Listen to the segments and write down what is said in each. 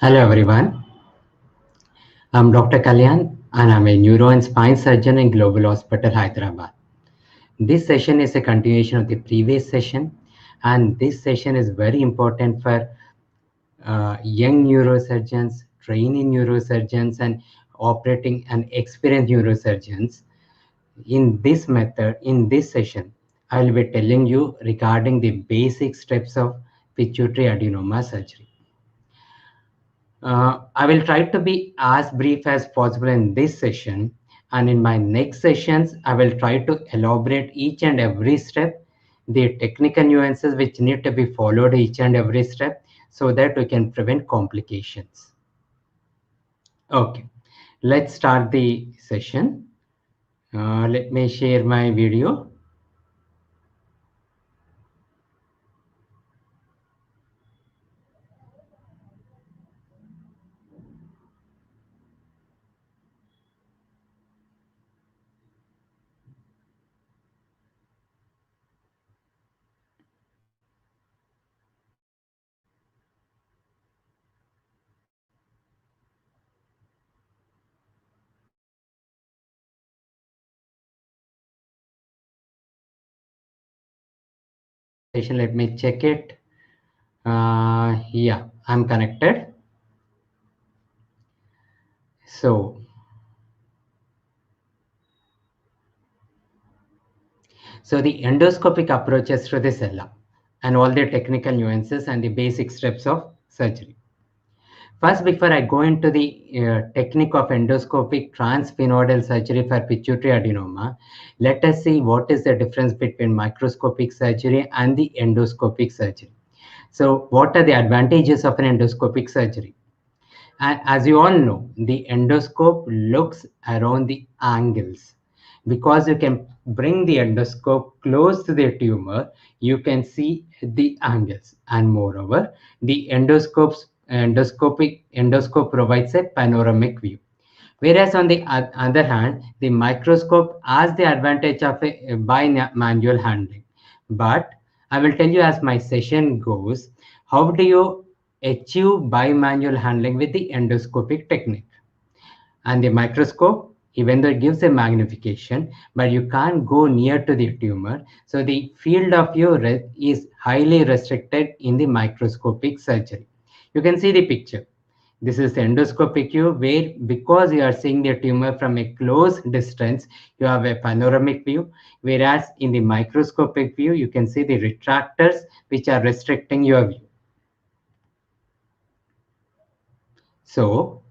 Hello everyone, I'm Dr. Kalyan and I'm a neuro and spine surgeon in Global Hospital, Hyderabad. This session is a continuation of the previous session, and this session is very important for young neurosurgeons, trainee neurosurgeons, and operating and experienced neurosurgeons. In this session, I will be telling you regarding the basic steps of pituitary adenoma surgery. I will try to be as brief as possible in this session, and in my next sessions, I will try to elaborate each and every step, the technical nuances which need to be followed each and every step, so that we can prevent complications. Okay, let's start the session. Let me share my video. Session, let me check it. Yeah, I'm connected. So the endoscopic approaches to the cella and all the technical nuances and the basic steps of surgery. First, before I go into the technique of endoscopic transsphenoidal surgery for pituitary adenoma, let us see what is the difference between microscopic surgery and the endoscopic surgery. So what are the advantages of an endoscopic surgery? And as you all know, the endoscope looks around the angles. Because you can bring the endoscope close to the tumor, you can see the angles. And moreover, the endoscope provides a panoramic view. Whereas on the other hand, the microscope has the advantage of a bimanual handling. But I will tell you as my session goes, how do you achieve bimanual handling with the endoscopic technique? And the microscope, even though it gives a magnification, but you can't go near to the tumor. So the field of view is highly restricted in the microscopic surgery. You can see the picture. This is the endoscopic view where, because you are seeing the tumor from a close distance, you have a panoramic view. Whereas in the microscopic view, you can see the retractors which are restricting your view. So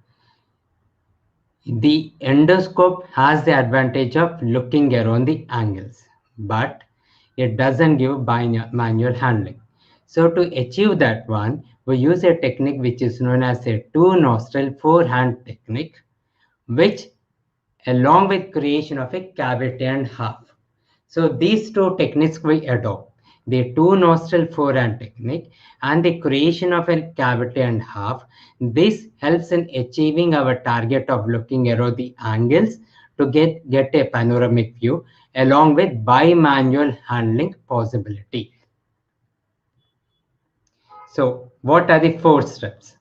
the endoscope has the advantage of looking around the angles, but it doesn't give manual handling. So to achieve that one, we use a technique which is known as a two-nostril four-hand technique, which along with creation of a cavity and half. So these two techniques we adopt, the two nostril forehand technique and the creation of a cavity and half. This helps in achieving our target of looking around the angles to get a panoramic view along with bimanual handling possibility. So what are the four steps?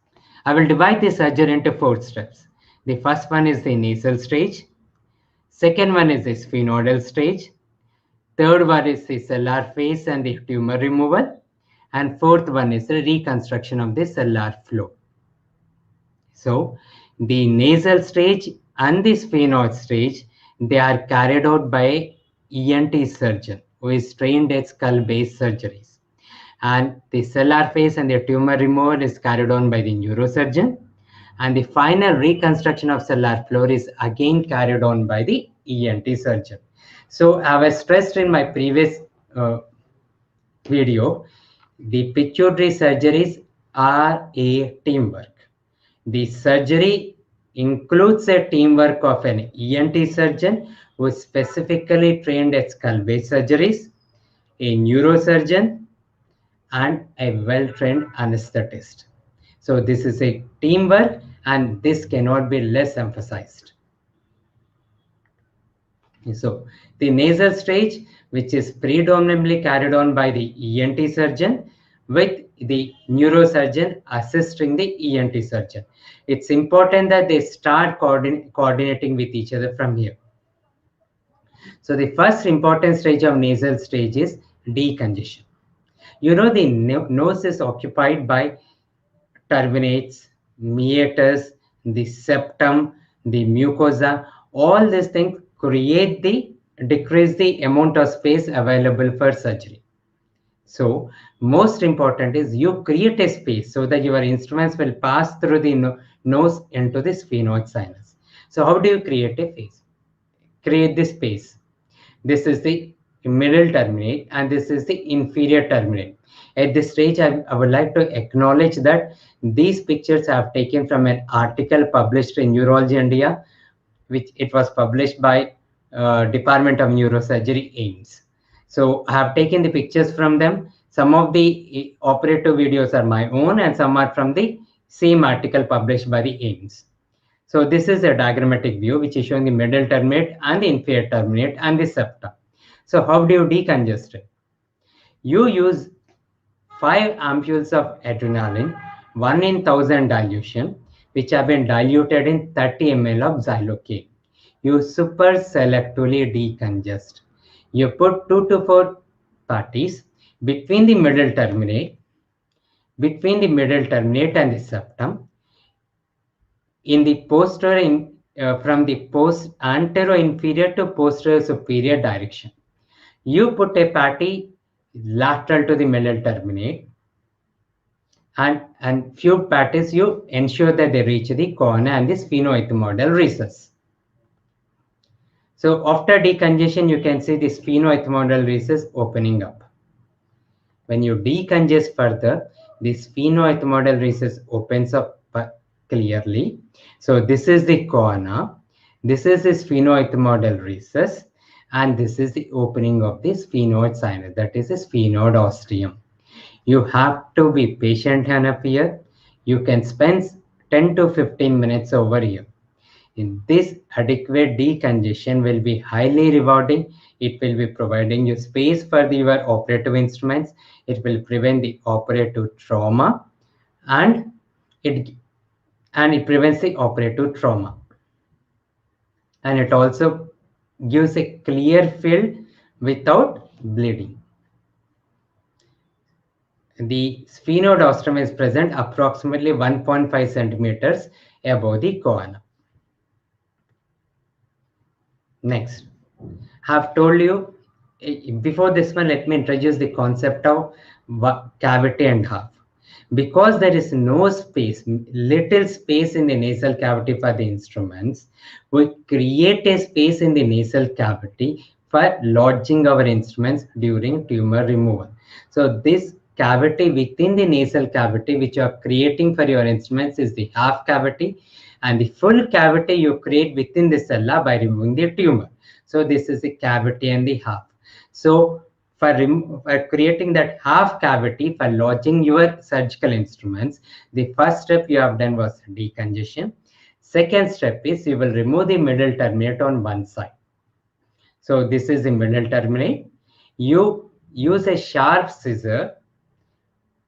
I will divide the surgery into four steps. The first one is the nasal stage. Second one is the sphenoidal stage. Third one is the cellular phase and the tumor removal. And fourth one is the reconstruction of the cellular flow. So the nasal stage and the sphenoid stage, they are carried out by ENT surgeon who is trained at skull-based surgeries. And the cellular phase and the tumor removal is carried on by the neurosurgeon. And the final reconstruction of cellular floor is again carried on by the ENT surgeon. So I was stressed in my previous video, the pituitary surgeries are a teamwork. The surgery includes a teamwork of an ENT surgeon who is specifically trained at skull-based surgeries, a neurosurgeon, and a well-trained anesthetist. So this is a teamwork, and this cannot be less emphasized. So the nasal stage, which is predominantly carried on by the ENT surgeon with the neurosurgeon assisting the ENT surgeon. It's important that they start coordinating with each other from here. So the first important stage of nasal stage is decongestion. You know, the nose is occupied by turbinates, meatus, the septum, the mucosa. All these things decrease the amount of space available for surgery. So most important is you create a space so that your instruments will pass through the nose into the sphenoid sinus. So how do you create a face? Create this space. This is the middle terminate and this is the inferior terminate. At this stage, I would like to acknowledge that these pictures I have taken from an article published in Neurology India, which it was published by Department of Neurosurgery, AIIMS. So I have taken the pictures from them. Some of the operative videos are my own and some are from the same article published by the AIIMS. So this is a diagrammatic view which is showing the middle terminate and the inferior terminate and the septum. So how do you decongest it? You use 5 ampoules of adrenaline, 1 in 1000 dilution, which have been diluted in 30 ml of xylocaine. You super selectively decongest. You put 2 to 4 patties between the middle terminate and the septum in the posterior from the anterior inferior to posterior superior direction. You put a patty lateral to the middle terminate and few patties you ensure that they reach the cornea and the sphenoethmoidal recess. So after decongestion, you can see the sphenoethmoidal recess opening up. When you decongest further, the sphenoethmoidal recess opens up clearly. So this is the cornea, this is the sphenoethmoidal recess, and this is the opening of the sphenoid sinus, that is the sphenoid ostium. You have to be patient enough here. You can spend 10 to 15 minutes over here. In this adequate decongestion will be highly rewarding. It will be providing you space for your operative instruments. It will prevent the operative trauma and it prevents the operative trauma. And it also gives a clear field without bleeding. The sphenoid ostium is present approximately 1.5 centimeters above the cornea. Next, I have told you, before this one, let me introduce the concept of cavity and half. Because there is no space, little space in the nasal cavity for the instruments, we create a space in the nasal cavity for lodging our instruments during tumor removal. So this cavity within the nasal cavity which you are creating for your instruments is the half cavity, and the full cavity you create within the cella by removing the tumor. So this is the cavity and the half. So for creating that half cavity for lodging your surgical instruments, the first step you have done was decongestion. Second step is you will remove the middle terminate on one side. So this is the middle terminate. You use a sharp scissor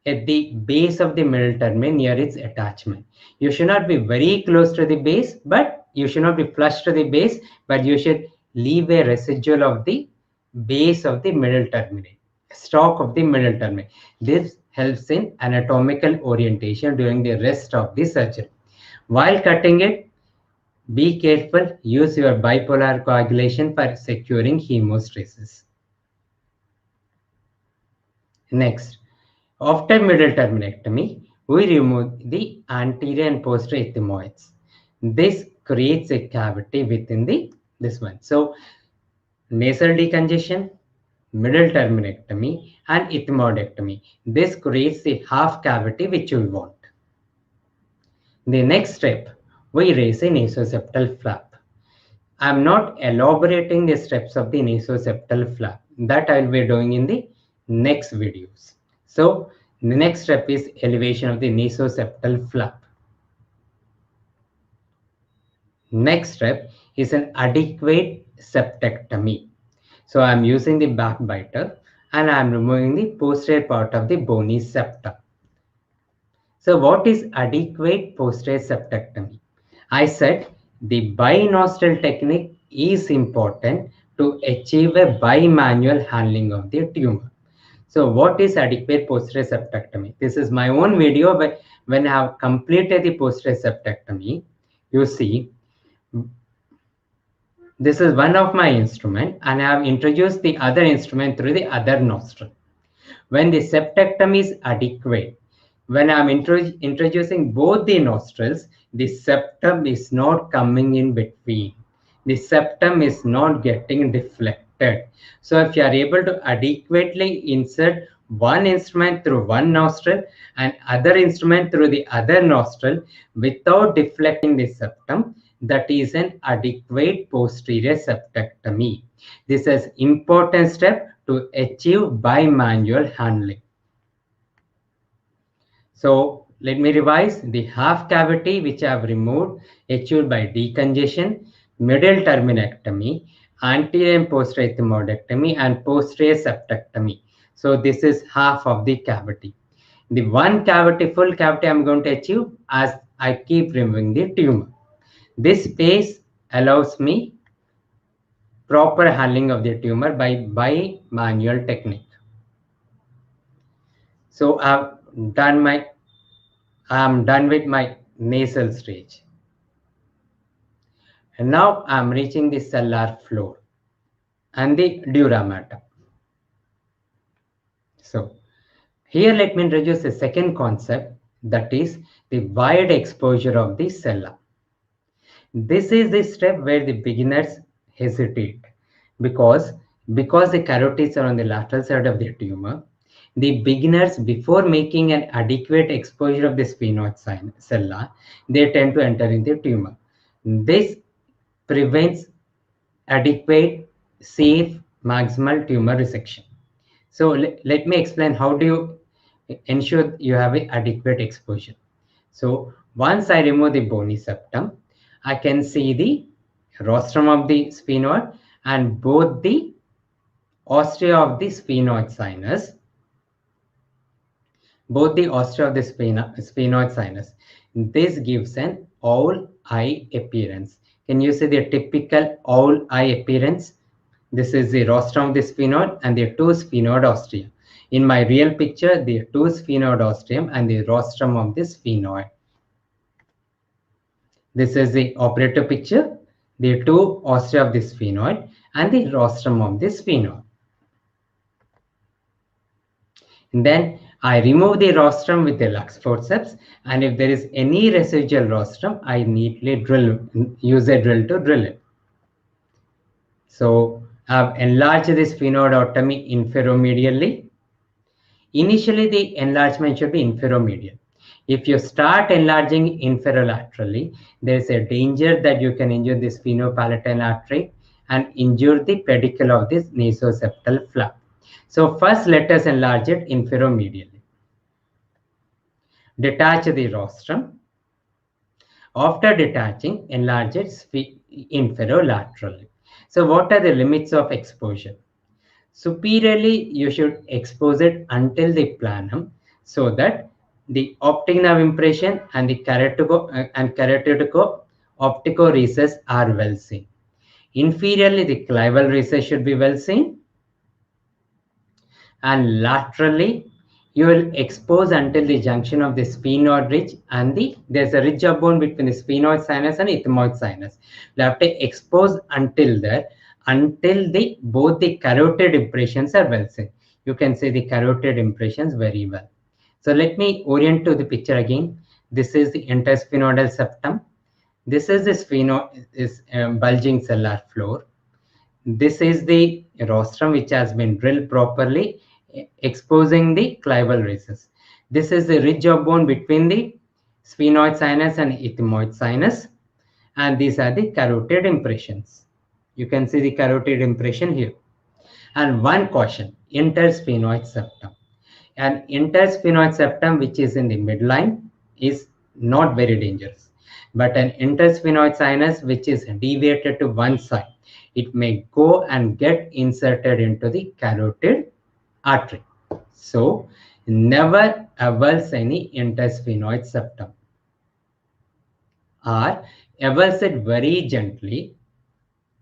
at the base of the middle terminate near its attachment. You should not be very close to the base, but you should not be flush to the base, but you should leave a residual of the base of the middle terminate, stalk of the middle terminate. This helps in anatomical orientation during the rest of the surgery. While cutting it, be careful, use your bipolar coagulation for securing hemostasis. Next, after middle terminectomy, we remove the anterior and posterior ethmoids. This creates a cavity within this one. So nasal decongestion, middle terminectomy, and ethmoidectomy. This creates the half cavity which we want. The next step, we raise a nasoseptal flap. I am not elaborating the steps of the nasoseptal flap. That I will be doing in the next videos. So the next step is elevation of the nasoseptal flap. Next step is an adequate septectomy. So I am using the backbiter and I am removing the posterior part of the bony septum. So what is adequate posterior septectomy? I said the binostril technique is important to achieve a bimanual handling of the tumor. So what is adequate posterior septectomy? This is my own video, but when I have completed the posterior septectomy, you see, this is one of my instrument and I have introduced the other instrument through the other nostril. When the septectomy is adequate, when I'm introducing both the nostrils, the septum is not coming in between. The septum is not getting deflected. So if you are able to adequately insert one instrument through one nostril and other instrument through the other nostril without deflecting the septum, that is an adequate posterior septectomy. This is important step to achieve bimanual handling. So let me revise the half cavity which I have removed achieved by decongestion, middle terminectomy, anterior and posterior ethmoidectomy, and posterior septectomy. So this is half of the cavity. The one cavity, full cavity, I'm going to achieve as I keep removing the tumor. This space allows me proper handling of the tumor by manual technique. So I'm done with my nasal stage. And now I'm reaching the cellular floor and the dura mater. So here let me introduce a second concept, that is the wide exposure of the cella. This is the step where the beginners hesitate because the carotids are on the lateral side of the tumor. The beginners, before making an adequate exposure of the sphenoid cella, they tend to enter in the tumor. This prevents adequate, safe, maximal tumor resection. So let me explain how do you ensure you have an adequate exposure. So once I remove the bony septum, I can see the rostrum of the sphenoid and both the ostia of the sphenoid sinus. Both the ostia of the sphenoid sinus. This gives an owl-eye appearance. Can you see the typical owl-eye appearance? This is the rostrum of the sphenoid and the two sphenoid ostia. In my real picture, the two sphenoid ostium and the rostrum of the sphenoid. This is the operative picture, the two ostia of the sphenoid and the rostrum of the sphenoid. And then I remove the rostrum with the Lux forceps, and if there is any residual rostrum, I neatly use a drill to drill it. So I've enlarged this sphenoidotomy inferomedially. Initially, the enlargement should be inferomedial. If you start enlarging inferolaterally, there is a danger that you can injure the sphenopalatine artery and injure the pedicle of this nasoseptal flap. So first, let us enlarge it inferomedially. Detach the rostrum. After detaching, enlarge it inferolaterally. So what are the limits of exposure? Superiorly, you should expose it until the planum so that the optic nerve impression and the carotid-optical recess are well seen. Inferiorly, the clival recess should be well seen. And laterally, you will expose until the junction of the sphenoid ridge and there's a ridge of bone between the sphenoid sinus and ethmoid sinus. You have to expose until there, until both the carotid impressions are well seen. You can see the carotid impressions very well. So let me orient to the picture again. This is the intersphenoidal septum. This is the bulging cellular floor. This is the rostrum which has been drilled properly, exposing the clival recess. This is the ridge of bone between the sphenoid sinus and ethmoid sinus, and these are the carotid impressions. You can see the carotid impression here. And one caution, intersphenoid septum. An intersphenoid septum which is in the midline is not very dangerous, but an intersphenoid sinus which is deviated to one side, it may go and get inserted into the carotid artery. So never avulse any intersphenoid septum, or avulse it very gently,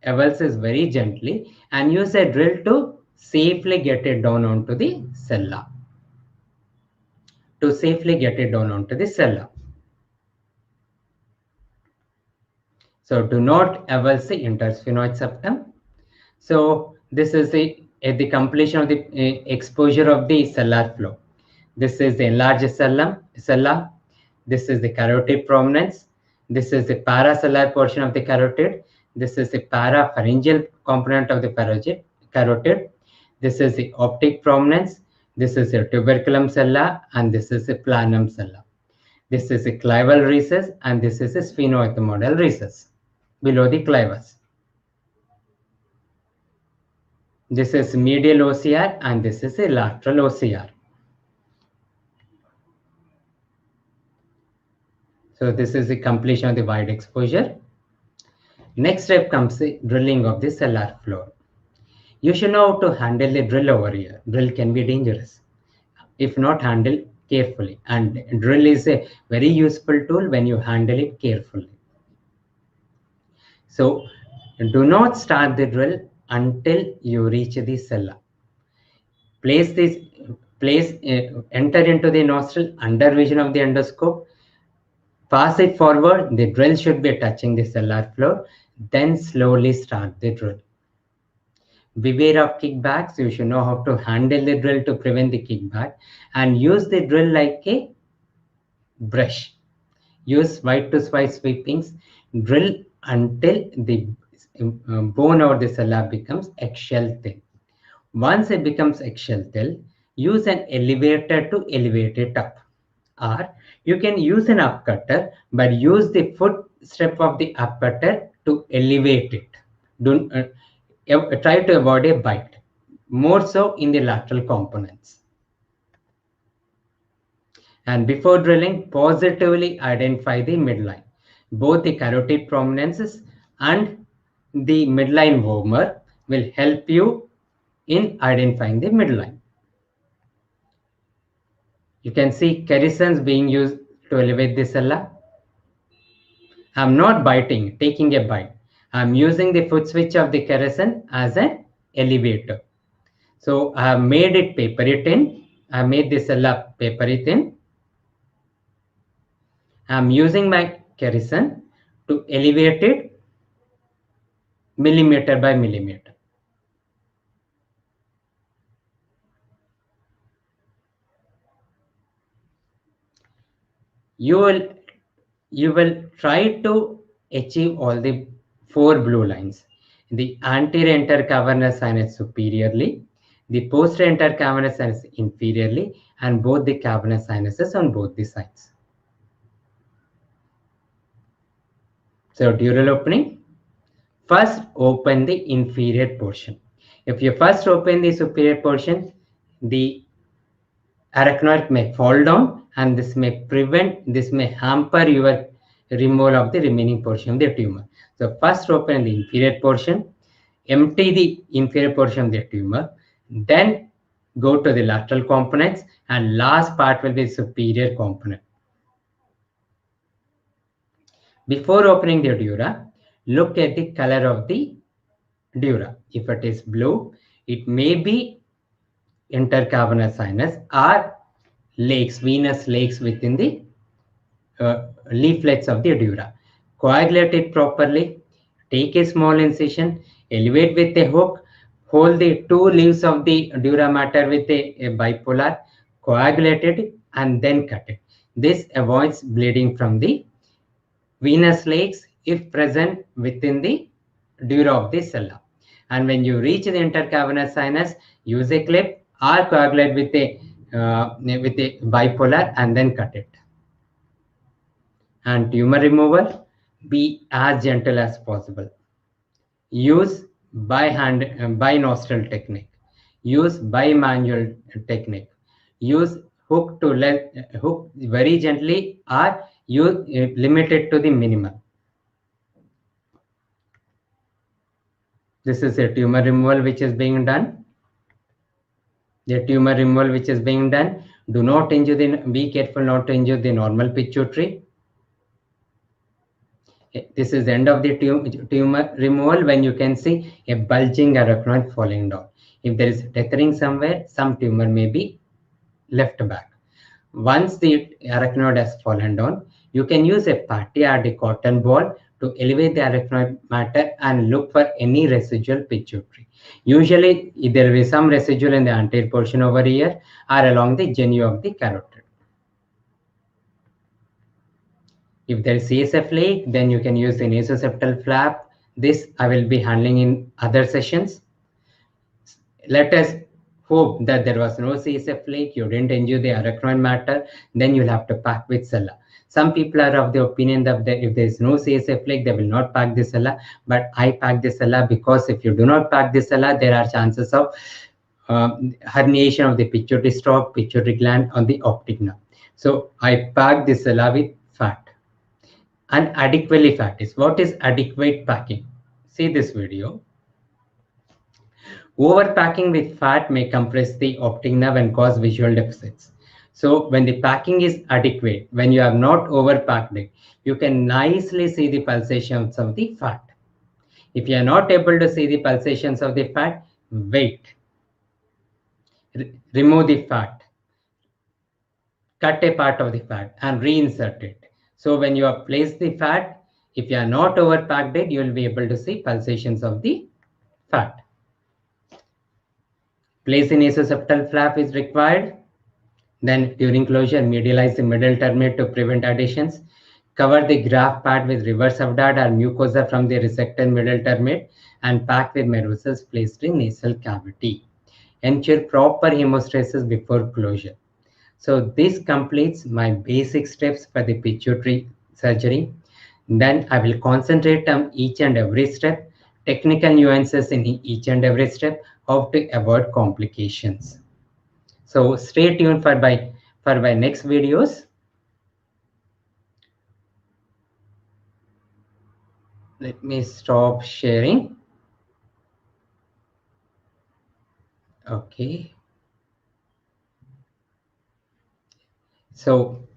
avulses very gently, and use a drill to safely get it down onto the cella. To safely get it down onto the cella. So do not avulse the intersphenoid septum. So this is at the completion of the exposure of the cellar flow. This is the enlarged cella. This is the carotid prominence. This is the paracellular portion of the carotid. This is the parapharyngeal component of the carotid. This is the optic prominence. This is the tuberculum cella, and this is the planum cella. This is the clival recess, and this is the sphenoethmoidal recess below the clivus. This is medial OCR, and this is a lateral OCR. So this is the completion of the wide exposure. Next step comes the drilling of the cellar floor. You should know how to handle the drill over here. Drill can be dangerous if not handled carefully, and drill is a very useful tool when you handle it carefully. So do not start the drill until you reach the cellar. Enter into the nostril under vision of the endoscope. Pass it forward. The drill should be touching the cellar floor. Then slowly start the drill. Beware of kickbacks. You should know how to handle the drill to prevent the kickback, and use the drill like a brush. Use wide to wide sweepings. Drill until the bone or the cellar becomes eggshell thin. Once it becomes eggshell thin, use an elevator to elevate it up. Or you can use an upcutter, but use the footstep of the upcutter to elevate it. Try to avoid a bite, more so in the lateral components. And before drilling, positively identify the midline. Both the carotid prominences and the midline vomer will help you in identifying the midline. You can see Kerisons being used to elevate the cella. I'm not biting, taking a bite. I'm using the foot switch of the Kerison as an elevator. So I have made it papery thin. I made the cella papery thin. I'm using my Kerison to elevate it millimeter by millimeter. You will try to achieve all the 4 blue lines. The anterior intercavernous sinus superiorly, the posterior intercavernous sinus inferiorly, and both the cavernous sinuses on both the sides. So dural opening, first open the inferior portion. If you first open the superior portion, the arachnoid may fall down, and this may hamper your removal of the remaining portion of the tumor. So first open the inferior portion, empty the inferior portion of the tumor, then go to the lateral components, and last part will be superior component. Before opening the dura, look at the color of the dura. If it is blue, it may be intercavernous sinus or lakes, venous lakes within the leaflets of the dura. Coagulate it properly. Take a small incision, elevate with a hook, hold the 2 leaves of the dura mater with a bipolar, coagulate it, and then cut it. This avoids bleeding from the venous lakes if present within the dura of the cella. And when you reach the intercavernous sinus, use a clip or coagulate with a bipolar and then cut it. And tumor removal, be as gentle as possible. Use by nostril technique. Use by manual technique. Use hook very gently, or use limit it to the minimum. This is a tumor removal which is being done. The tumor removal which is being done. Do not injure the, be careful not to injure the normal pituitary. This is the end of the tumor removal when you can see a bulging arachnoid falling down. If there is tethering somewhere, some tumor may be left back. Once the arachnoid has fallen down, you can use a patty or a cotton ball to elevate the arachnoid matter and look for any residual pituitary. Usually, there will be some residual in the anterior portion over here or along the genu of the carotid. If there is CSF leak, then you can use the nasoseptal flap. This I will be handling in other sessions. Let us hope that there was no CSF leak, you didn't injure the arachnoid matter, then you'll have to pack with sella. Some people are of the opinion that if there is no CSF leak, they will not pack the sella, but I pack the sella because if you do not pack the sella, there are chances of herniation of the pituitary stalk, pituitary gland on the optic nerve. So I pack the sella with fat. And adequately fat is. What is adequate packing? See this video. Overpacking with fat may compress the optic nerve and cause visual deficits. So when the packing is adequate, when you have not overpacked it, you can nicely see the pulsations of the fat. If you are not able to see the pulsations of the fat, wait. Remove the fat. Cut a part of the fat and reinsert it. So when you have placed the fat, if you are not overpacked it, you will be able to see pulsations of the fat. Place in nasoseptal flap is required. Then during closure, medialize the middle terminate to prevent adhesions. Cover the graft pad with reverse abdat or mucosa from the resected middle terminate and pack with Merucils placed in nasal cavity. Ensure proper hemostasis before closure. So this completes my basic steps for the pituitary surgery. Then I will concentrate on each and every step, technical nuances in each and every step, how to avoid complications. So stay tuned for my next videos. Let me stop sharing. Okay. So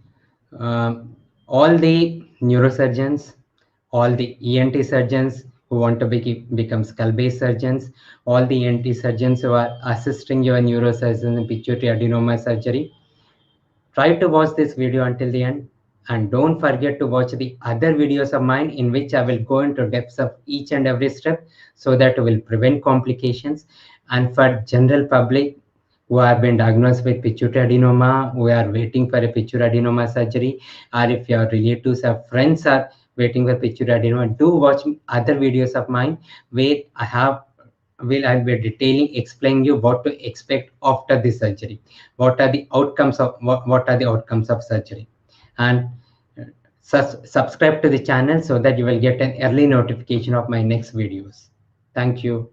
all the neurosurgeons, all the ENT surgeons who want to become skull-based surgeons, all the ENT surgeons who are assisting your neurosurgeons in pituitary adenoma surgery, try to watch this video until the end. And don't forget to watch the other videos of mine in which I will go into depths of each and every step so that will prevent complications. And for general public who have been diagnosed with pituitary adenoma, who are waiting for a pituitary adenoma surgery, or if your relatives or friends are waiting for pituitary adenoma, do watch other videos of mine where I'll be detailing, explaining you what to expect after the surgery, what are the outcomes of surgery, and subscribe to the channel so that you will get an early notification of my next videos. Thank you.